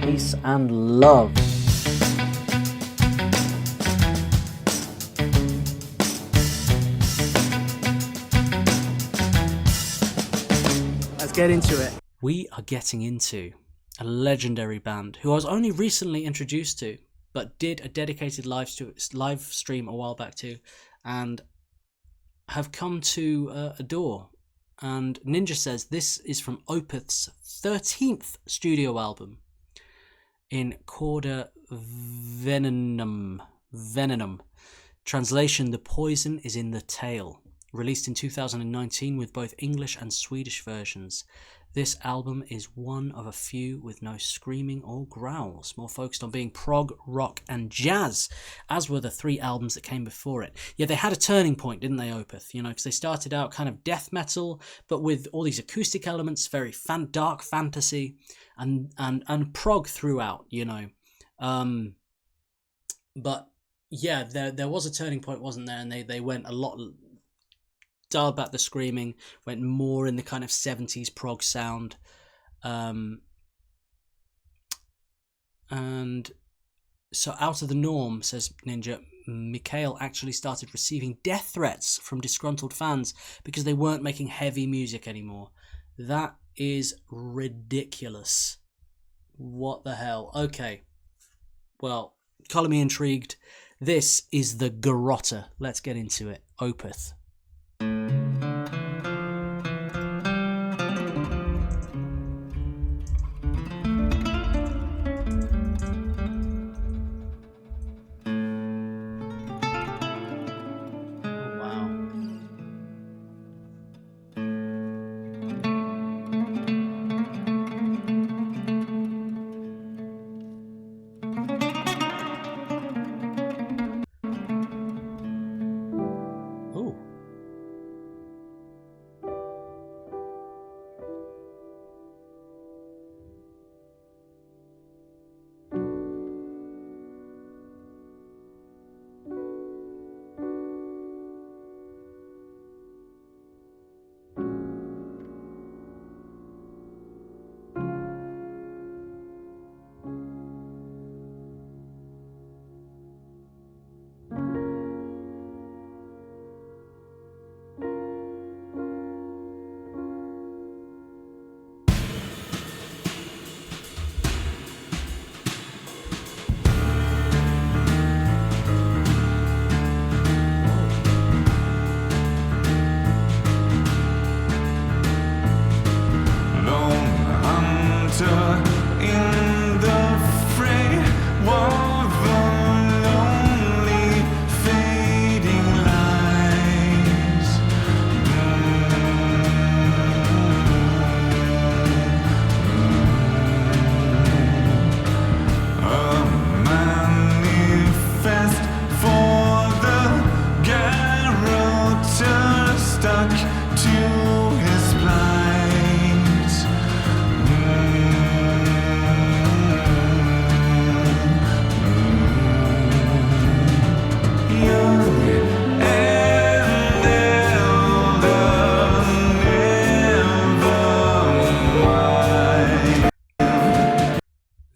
peace and love. Let's get into it. We are getting into a legendary band who I was only recently introduced to, but did a dedicated live stream a while back too, and have come to adore. And Ninja says this is from Opeth's 13th studio album, in Corda Venenum. Translation: The Poison is in the Tail. Released in 2019 with both English and Swedish versions. This album is one of a few with no screaming or growls, more focused on being prog, rock and jazz, as were the 3 albums that came before it. Yeah, they had a turning point, didn't they, Opeth? You know, because they started out kind of death metal, but with all these acoustic elements, very dark fantasy, and prog throughout, you know. But yeah, there was a turning point, wasn't there? And they went a lot, dialed back the screaming, went more in the kind of 70s prog sound. And so Out of the Norm, says Ninja, Mikhail actually started receiving death threats from disgruntled fans because they weren't making heavy music anymore. That is ridiculous. What the hell? Okay. Well, colour me intrigued. This is the Garroter. Let's get into it. Opeth.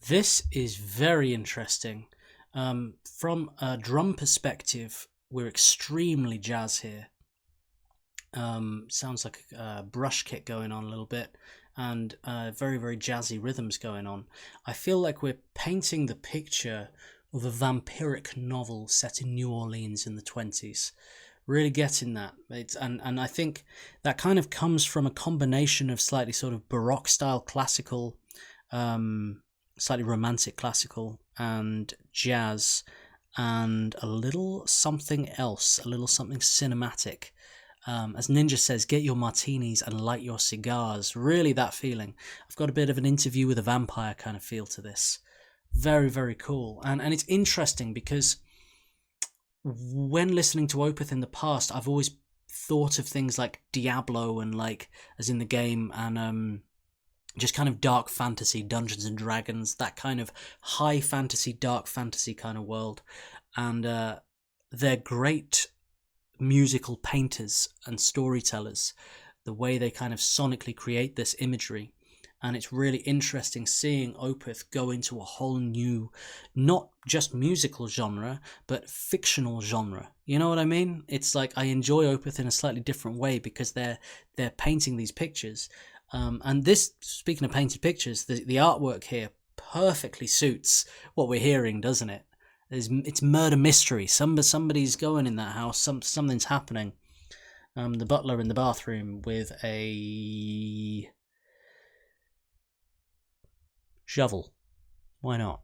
This is very interesting. From a drum perspective, we're extremely jazz here. Sounds like a brush kit going on a little bit, and very, very jazzy rhythms going on. I feel like we're painting the picture of a vampiric novel set in New Orleans in the 20s. Really getting that. And I think that kind of comes from a combination of slightly sort of Baroque style classical, slightly romantic classical and jazz, and a little something else, a little something cinematic. As Ninja says, get your martinis and light your cigars. Really that feeling. I've got a bit of an Interview with a Vampire kind of feel to this. Very, very cool. And it's interesting because when listening to Opeth in the past, I've always thought of things like Diablo and like, as in the game, and just kind of dark fantasy, Dungeons and Dragons, that kind of high fantasy, dark fantasy kind of world. And they're great musical painters and storytellers, the way they kind of sonically create this imagery. and it's really interesting seeing Opeth go into a whole new, not just musical genre, but fictional genre. You know what I mean? It's like I enjoy Opeth in a slightly different way because they're painting these pictures. And this, speaking of painted pictures, the artwork here perfectly suits what we're hearing, doesn't it? It's murder mystery. Somebody's going in that house. Something's happening. The butler in the bathroom with a shovel. Why not?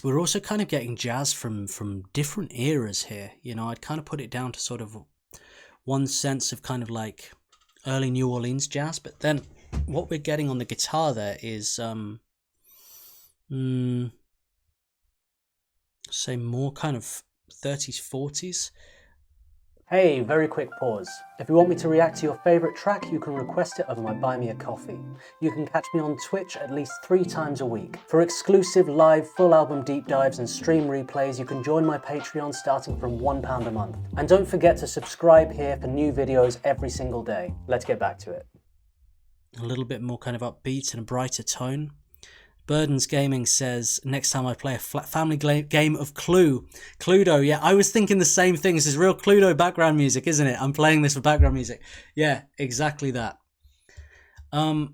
We're also kind of getting jazz from different eras here. You know, I'd kind of put it down to sort of one sense of kind of like early New Orleans jazz, but then what we're getting on the guitar there is say more kind of 30s, 40s. Hey, very quick pause. If you want me to react to your favourite track, you can request it over my Buy Me a Coffee. You can catch me on Twitch at least 3 times a week. For exclusive live full album deep dives and stream replays, you can join my Patreon starting from £1 a month. And don't forget to subscribe here for new videos every single day. Let's get back to it. A little bit more kind of upbeat and a brighter tone. Burden's Gaming says, next time I play a family game of Cluedo. Yeah, I was thinking the same thing. This is real Cluedo background music, isn't it? I'm playing this for background music. Yeah, exactly that. And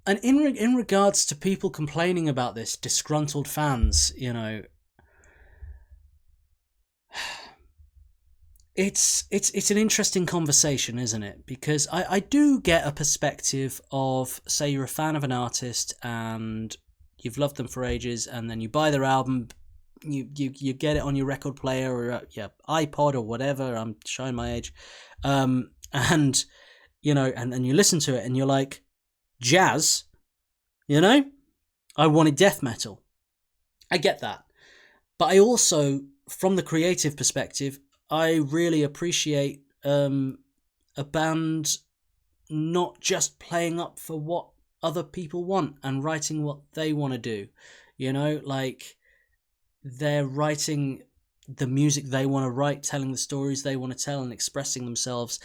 in regards to people complaining about this, disgruntled fans, you know, it's an interesting conversation, isn't it? Because I do get a perspective of, say you're a fan of an artist and you've loved them for ages, and then you buy their album, you get it on your record player or your iPod or whatever. I'm showing my age, and you know, and you listen to it and you're like, jazz, you know, I wanted death metal. I get that, but I also, from the creative perspective, I really appreciate a band not just playing up for what other people want and writing what they want to do. You know, like they're writing the music they want to write, telling the stories they want to tell, and expressing themselves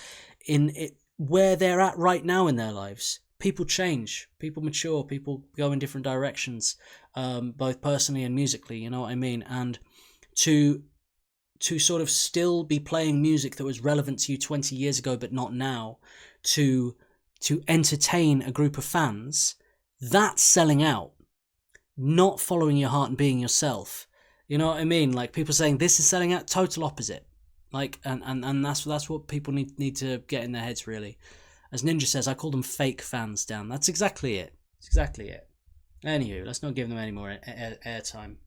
in it where they're at right now in their lives. People change, people mature, people go in different directions, both personally and musically, you know what I mean? And to sort of still be playing music that was relevant to you 20 years ago but not now, to entertain a group of fans, that's selling out, not following your heart and being yourself. You know what I mean? Like people saying this is selling out, total opposite. Like and that's what people need to get in their heads, really. As Ninja says, I call them fake fans, Dan. That's exactly it. It's exactly it. Anywho, let's not give them any more airtime.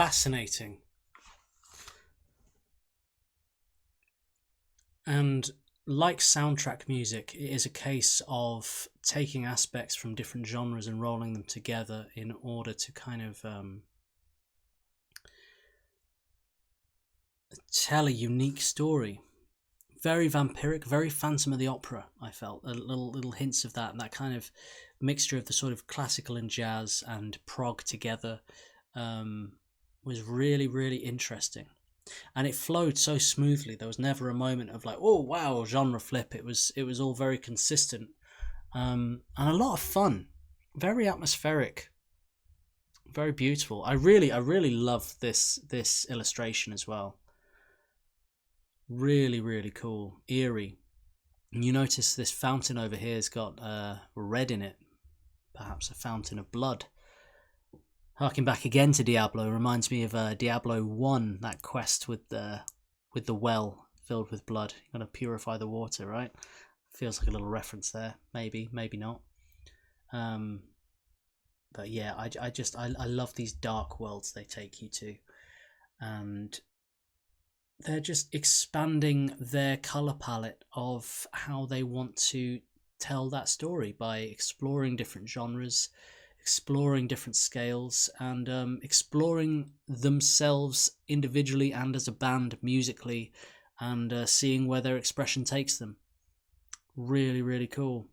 fascinating. And like soundtrack music, it is a case of taking aspects from different genres and rolling them together in order to kind of tell a unique story. Very vampiric, very Phantom of the Opera. I felt little hints of that, and that kind of mixture of the sort of classical and jazz and prog together was really, really interesting. And it flowed so smoothly. There was never a moment of like, oh wow, genre flip. It was all very consistent, and a lot of fun, very atmospheric, very beautiful. I really love this illustration as well. Really, really cool, eerie. And you notice this fountain over here has got red in it, perhaps a fountain of blood. Harking back again to Diablo, reminds me of Diablo 1, that quest with the well filled with blood. You gotta purify the water, right? Feels like a little reference there. Maybe, maybe not. Um, but yeah, I love these dark worlds they take you to, and they're just expanding their color palette of how they want to tell that story by exploring different genres, exploring different scales, and exploring themselves individually and as a band musically, and seeing where their expression takes them. Really, really cool.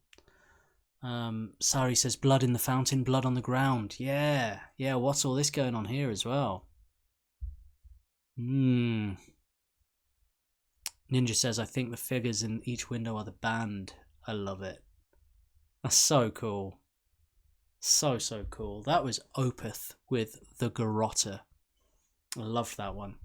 Sari says, blood in the fountain, blood on the ground. Yeah, yeah, what's all this going on here as well? Ninja says, I think the figures in each window are the band. I love it. That's so cool. So cool. That was Opeth with the Garroter. I loved that one.